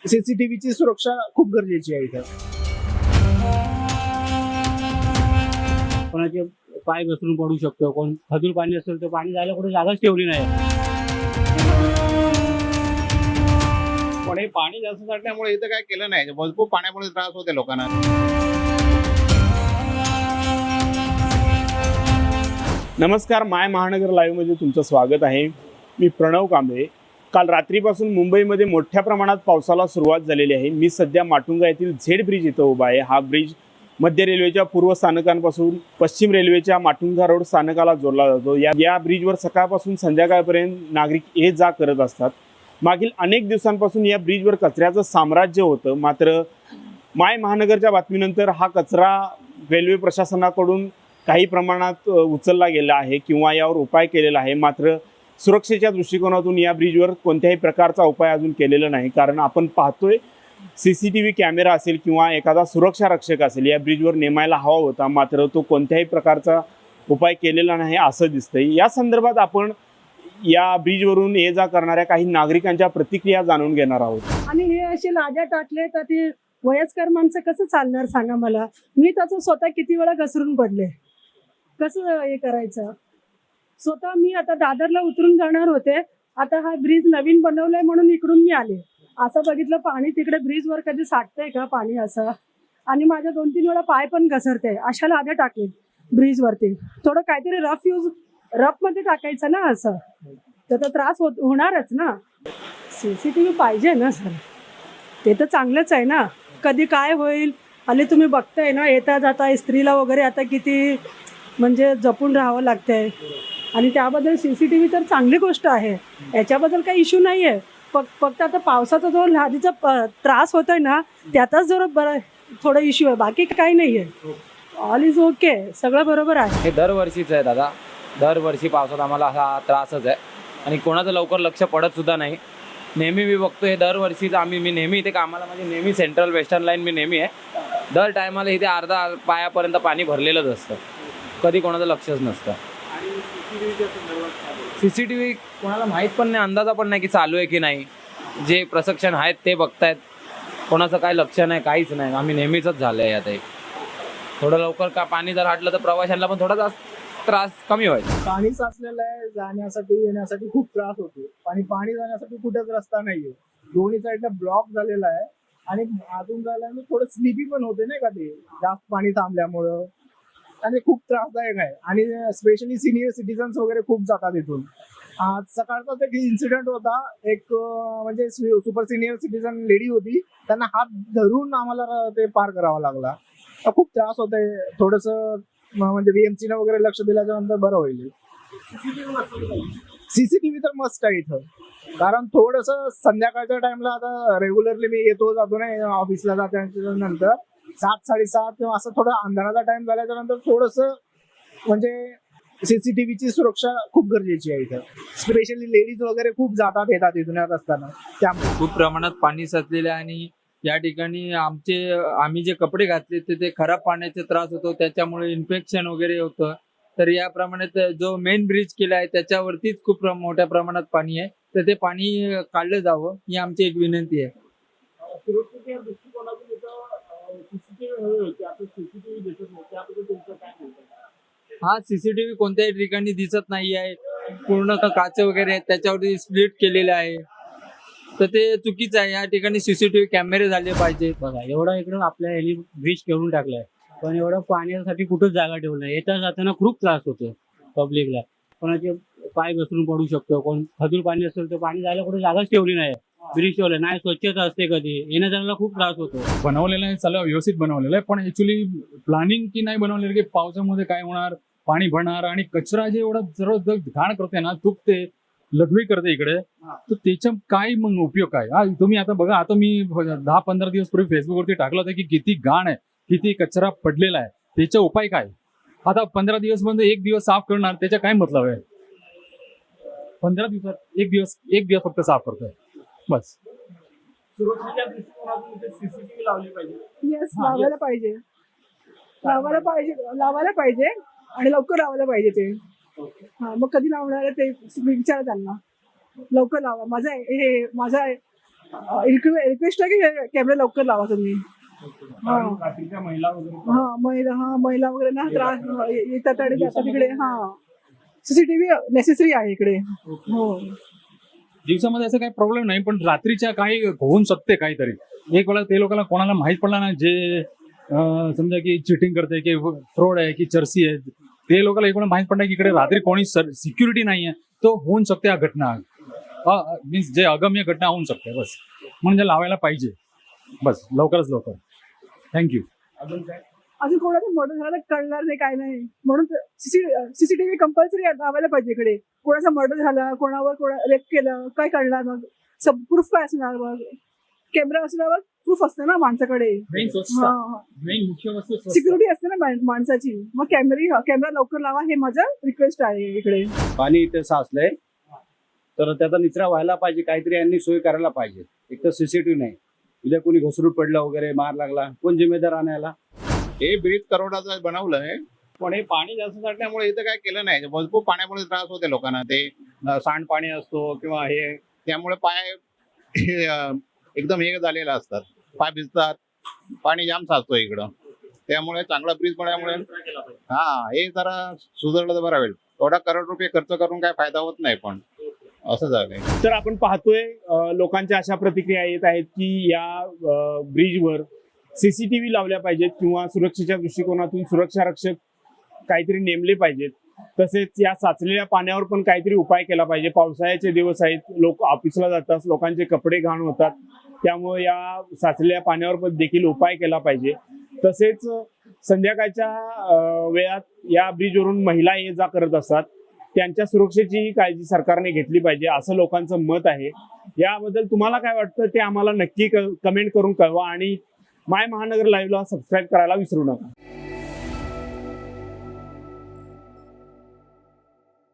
सीसीटीव्हीची सुरक्षा खूप गरजेची आहे इथं. कोणाचे पाय घसरून पडू शकतो, कोण खजूर पाणी असेल तर पाणी जायला कुठे जागाच ठेवली नाही. पण हे पाणी जास्त साठल्यामुळे इथं काय केलं नाही, भरपूर पाण्यामुळे त्रास होते लोकांना. नमस्कार, माय महानगर लाईव्हमध्ये तुमचं स्वागत आहे. मी प्रणव कांबळे. काल रात्रीपासून मुंबईमध्ये मोठ्या प्रमाणात पावसाला सुरुवात झालेली आहे. मी सध्या माटुंगा येथील झेड ब्रिज इथं उभा आहे. हा ब्रिज मध्य रेल्वेच्या पूर्व स्थानकांपासून पश्चिम रेल्वेच्या माटुंगा रोड स्थानकाला जोडला जातो. या ब्रिजवर सकाळपासून संध्याकाळपर्यंत नागरिक ये जा करत असतात. मागील अनेक दिवसांपासून या ब्रिजवर कचऱ्याचं साम्राज्य होतं. मात्र माय महानगरच्या बातमीनंतर हा कचरा रेल्वे प्रशासनाकडून काही प्रमाणात उचलला गेला आहे किंवा यावर उपाय केलेला आहे. मात्र सुरक्षेच्या दृष्टिकोनातून या ब्रिजवर कोणत्याही प्रकारचा उपाय अजून केलेला नाही. कारण आपण पाहतोय CCTV कॅमेरा असेल किंवा एखादा सुरक्षा रक्षक असेल या ब्रिजवर नेमायला हवा होता, मात्र तो कोणत्याही प्रकारचा उपाय केलेला नाही असं दिसतंय. या संदर्भात आपण या ब्रिजवरून ये जा करणाऱ्या काही नागरिकांच्या प्रतिक्रिया जाणून घेणार आहोत. आणि हे असे लाद्या टाकले तर ते वयस्कर माणसं कसं चालणार सांगा मला. मी त्याचं स्वतः किती वेळा घसरून पडले, कसं हे करायचं. स्वतः मी आता दादरला उतरून जाणार होते. आता हा ब्रिज नवीन बनवलाय म्हणून इकडून मी आले. असं बघितलं पाणी तिकडे ब्रिजवर कधी साठतंय का पाणी असं. आणि माझ्या 2-3 वेळा पाय पण घसरते. अशा लाद्या टाकले ब्रिजवरती. थोडं काहीतरी रफ मध्ये टाकायचं ना, असं तर त्रास होणारच ना. CCTV पाहिजे ना सर, ते तर चांगलंच आहे ना. कधी काय होईल. आणि तुम्ही बघताय ना, येता जाता स्त्रीला वगैरे आता किती म्हणजे जपून राहावं लागतंय. आणि त्याबद्दल CCTV तर चांगली गोष्ट आहे, याच्याबद्दल काही इश्यू नाही आहे. फक्त आता पावसाचा जो लादीचा त्रास होतोय ना, त्यातच जरा बरं थोडं इश्यू आहे, बाकी काही नाही आहे. ऑल इज ओके, सगळं बरोबर आहे. हे दरवर्षीच आहे दादा. दरवर्षी पावसात आम्हाला हा त्रासच आहे आणि कोणाचं लवकर लक्ष पडत सुद्धा नाही. नेहमी मी बघतो हे दरवर्षीच. मी नेहमी इथे कामाला, म्हणजे नेहमी सेंट्रल वेस्टर्न लाईन मी नेहमी आहे. दर टायमाला इथे अर्धा पायापर्यंत पाणी भरलेलंच असतं, कधी कोणाचं लक्षच नसतं. CCTV कोणाला माहीत पण नाही, अंदाजा पण नाही की चालू आहे की नाही. जे प्रशिक्षण आहेत ते बघतायत, कोणाचं काय लक्ष नाही, काहीच नाही. आम्ही नेहमीच झालं आहे यातही. थोडं लवकर का पाणी जर हटलं तर प्रवाशांना पण थोडा त्रास कमी होईल. पाणी साचलेलं आहे, जाण्यासाठी येण्यासाठी खूप त्रास होतो. आणि पाणी जाण्यासाठी कुठेच रस्ता नाहीये. दोन्ही साईडला ब्लॉक झालेला आहे. आणि आतून जायला थोडं स्लिपी पण होते नाही का, ते जास्त पाणी थांबल्यामुळं. आणि खूप त्रासदायक आहे. आणि स्पेशली सिनियर सिटीजन्स वगैरे खूप जातात इथून. आज सकाळचा एक इन्सिडेंट होता. एक म्हणजे सुपर सिनियर सिटीजन लेडी होती, त्यांना हात धरून आम्हाला ते पार करावा लागला. खूप त्रास होत आहे. थोडंसं म्हणजे BMC वगैरे लक्ष दिल्याच्या नंतर बरं होईल. CCTV तर मस्ट आहे इथं. कारण थोडंसं संध्याकाळच्या टाइमला, आता रेग्युलरली मी येतो जातो नाही ऑफिसला जात्याच्या नंतर 7-7:30 किंवा असं थोडं अंधाराचा टाइम झाल्याच्या नंतर थोडंसं म्हणजे CCTVची सुरक्षा खूप गरजेची आहे इथं. स्पेशली लेडीज वगैरे खूप जातात येतात इथून येत असताना. त्यामुळे खूप प्रमाणात पाणी साचलेलं आहे. आणि या ठिकाणी आम्ही जे कपडे घातले ते खराब पाण्याचा त्रास होतो, त्याच्यामुळे इन्फेक्शन वगैरे होतं. तर याप्रमाणे जो मेन ब्रिज केला आहे त्याच्यावरतीच खूप मोठ्या प्रमाणात पाणी आहे, तर ते पाणी काढलं जावं ही आमची एक विनंती आहे. सुरक्षेच्या दृष्टिकोनातून CCTV दिसत नाही, त्याबद्दल तुमचं काय म्हणणं? हा CCTV कोणत्याही ठिकाणी दिसत नाही आहे. पूर्ण काच वगैरे आहेत, त्याच्यावरती स्प्लिट केलेले आहे, तर ते चुकीचं आहे. या ठिकाणी CCTV कॅमेरे झाले पाहिजे. बघा, एवढा इकडं आपल्या ह्यानी ब्रिज ठेवून टाकलाय, पण एवढं पाण्यासाठी कुठंच जागा ठेवलं नाही. येता जाताना खूप त्रास होतो पब्लिकला. कोणाचे पाय घसरून पडू शकतो, कोण खजूर पाणी असेल तर पाणी जायला कुठे जागाच ठेवली नाही. ब्रिज ठेवलं नाही, स्वच्छता असते, कधी येण्या जाण्याला खूप त्रास होतो. बनवलेलं आहे, चालू व्यवस्थित बनवलेलं आहे, पण ऍक्च्युली प्लॅनिंग की नाही बनवलेलं की पावसामध्ये काय होणार, पाणी भरणार आणि कचरा जे एवढा सर्व घाण करते ना, तुकते लघवी करते इकडे, तर त्याच्या काय मग उपयोग काय. तुम्ही आता बघा, आता मी 10-15 दिवस पूर्वी फेसबुकवरती टाकलं होतं की किती घाण आहे, किती कचरा पडलेला आहे, त्याचा उपाय काय. आता 15 दिवस मध्ये 1 दिवस साफ करणार, त्याचा काय मतलब आहे. 15 दिवसात एक दिवस फक्त साफ करतोय बस. सुरक्षेच्या दृष्टिकोनातून CCTV लावले पाहिजे. येस, लावायला पाहिजे आणि लवकर लावायला पाहिजे ते. हा, मग कधी लावणार आहे ते विचारा त्यांना. लवकर लावा. माझा रिक्वेस्ट आहे की कॅमेरा लवकर लावा तुम्ही. कारण रात्रीच्या महिला वगैरे महिला वगैरे ना त्रास येतात आणि जातात तिकडे. सीसीटीव्ही नेसेसरी आहे इकडे. हो. दिवसामध्ये असं काही प्रॉब्लेम नाही, पण रात्रीच्या काही होऊन शकते काहीतरी. एक वेळा ते लोकांना कोणाला माहीत पडला ना, जे समजा की चिटिंग करते की फ्रॉड आहे की चर्सी आहे, ते लोकांना एक वेळा माहीत पडलं की इकडे रात्री कोणी सिक्युरिटी नाही आहे, तो होऊन शकते हा घटना. मीन्स जे अगम्य घटना होऊ शकते. बस म्हणजे लावायला पाहिजे, बस लवकरच लवकर. थँक्यू. अजून काय? अजून कोणाचं मर्डर झालं कळणार नाही, काय नाही, म्हणून सीसीटीव्ही कंपल्सरी लावायला पाहिजे इकडे. कोणाचा मर्डर झाला, कोणावर रेप केलं, काय कळणार मग? सब प्रूफ काय असणार मग? कॅमेरा असल्यावर प्रूफ असतं ना माणसाकडे. मुख्य वस्तू सिक्युरिटी असते ना माणसाची. मग कॅमेरा लवकर लावा, हे माझं रिक्वेस्ट आहे इकडे. पाणी इथे साचलंय, तर त्याचा निचरा व्हायला पाहिजे. काहीतरी यांनी सोय करायला पाहिजे. एक तर सीसीटीव्ही नाही, उद्या कोणी घसरून पडलं वगैरे, मार लागला, कोण जिम्मेदार आणायला? हे ब्रिज करोडाचं बनवलंय, पण हे पाणी जास्त साठल्यामुळे इथं काय केलं नाही. भरपूर पाण्यामुळे त्रास होते लोकांना. ते सांडपाणी असतो किंवा हे, त्यामुळे पाय एकदम हे झालेले असतात, पाय भिजतात, पाणी जाम साचतो इकडं. त्यामुळे चांगला ब्रिज बनवल्यामुळे हे जरा सुधारलं तर बरं होईल. एवढा करोड रुपये खर्च करून काय फायदा होत नाही, पण असं झालंय. तर आपण पाहतोय लोकांच्या अशा प्रतिक्रिया येत आहेत की या ब्रिजवर सीसीटीव्ही लावल्या पाहिजेत किंवा सुरक्षेच्या दृष्टिकोनातून सुरक्षा रक्षक काहीतरी नेमले पाहिजेत. तसेच या साचलेल्या पाण्यावर पण काहीतरी उपाय केला पाहिजे. पावसाळ्याचे दिवस आहेत, लोक ऑफिसला जातात, लोकांचे कपडे घाण होतात, त्यामुळे या साचलेल्या पाण्यावर पण देखील उपाय केला पाहिजे. तसेच संध्याकाळच्या वेळात या ब्रिजवरून महिला ये जा करत असतात, त्यांच्या सुरक्षेची काळजी सरकारने घेतली पाहिजे, असं लोकांचं मत आहे. याबद्दल तुम्हाला काय वाटतं ते आम्हाला नक्की कमेंट करून कळवा आणि माय महानगर लाईव्हला सबस्क्राईब करायला विसरू नका.